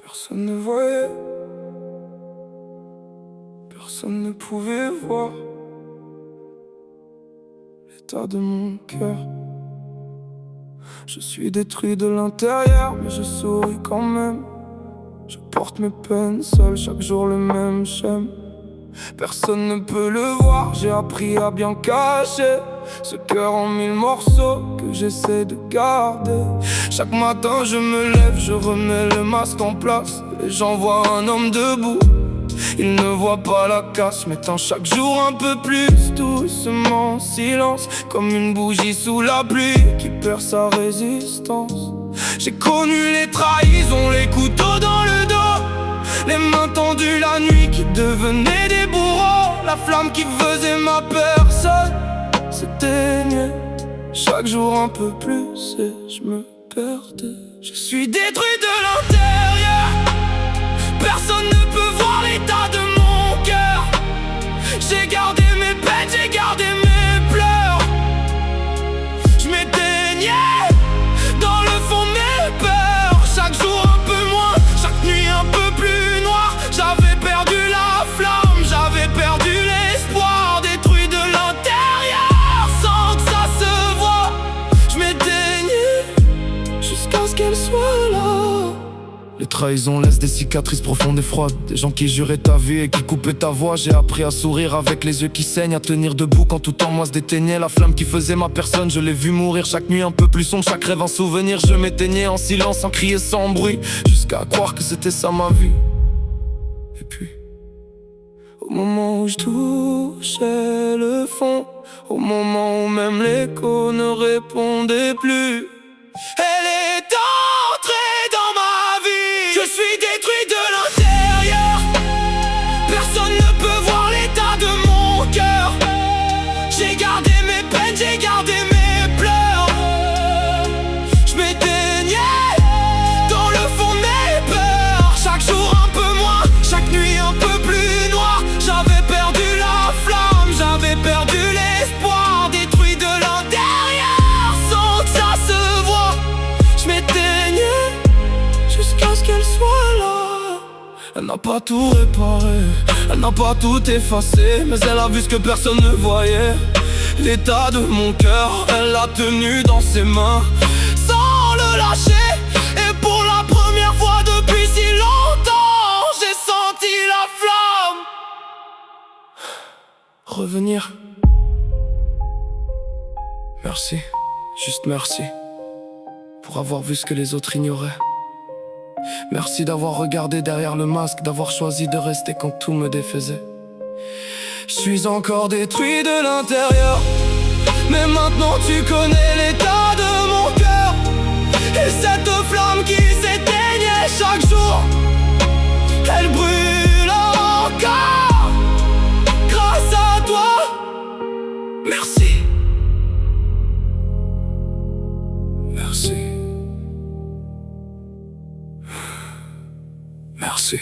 Personne ne voyait, personne ne pouvait voir l'état de mon cœur. Je suis détruit de l'intérieur, mais je souris quand même. Je porte mes peines seul, chaque jour le même schème. Personne ne peut le voir, j'ai appris à bien cacher ce cœur en mille morceaux que j'essaie de garder. Chaque matin je me lève, je remets le masque en place. Les gens voient un homme debout, ils ne voient pas la casse. Mettant chaque jour un peu plus doucement en silence, comme une bougie sous la pluie qui perd sa résistance. J'ai connu les trahisons, les couteaux dans le dos, les mains tendues la nuit qui devenaient des bourreaux. La flamme qui faisait ma personne s'éteignait chaque jour un peu plus et je me perdais. Je suis détruit de l'intérieur, personne ne peut voir l'état de mon cœur. J'ai gardé mes peines, j'ai gardé mes pleurs. Je m'éteignais dans le fond de mes peurs. Chaque jour un peu moins, chaque nuit un peu plus noir. J'avais perdu la flamme, j'avais perdu l'espoir. Détruit de l'intérieur sans que ça se voie. Je m'éteignais jusqu'à ce qu'elle soit là. Les trahisons laissent des cicatrices profondes et froides. Des gens qui juraient ta vie et qui coupaient ta voix. J'ai appris à sourire avec les yeux qui saignent, à tenir debout quand tout en moi se déteignait. La flamme qui faisait ma personne, je l'ai vu mourir. Chaque nuit un peu plus sombre, chaque rêve un souvenir. Je m'éteignais en silence, sans crier, sans bruit, jusqu'à croire que c'était ça ma vie. Et puis, au moment où je touchais le fond, au moment où même l'écho ne répondait plus, elle est entrée dans ma vie. Je suis détruit de l'intérieur, personne ne peut voir l'état de mon cœur. J'ai gardé mes peines, j'ai gardé mes pleurs. Je m'éteignais dans le fond de mes peurs. Chaque jour un peu moins, chaque nuit un peu plus noir. J'avais perdu la flamme, j'avais perdu l'espoir. Détruit de l'intérieur sans que ça se voie. Je m'éteignais jusqu'à ce qu'elle soit là. Elle n'a pas tout réparé, elle n'a pas tout effacé, mais elle a vu ce que personne ne voyait. L'état de mon cœur, elle l'a tenu dans ses mains sans le lâcher. Et pour la première fois depuis si longtemps, j'ai senti la flamme revenir. Merci, juste merci, pour avoir vu ce que les autres ignoraient. Merci d'avoir regardé derrière le masque, d'avoir choisi de rester quand tout me défaisait. Je suis encore détruit de l'intérieur, mais maintenant tu connais l'état de mon cœur. Et cette flamme qui s'éteignait chaque jour, elle brûle encore grâce à toi. Merci. Merci. Merci.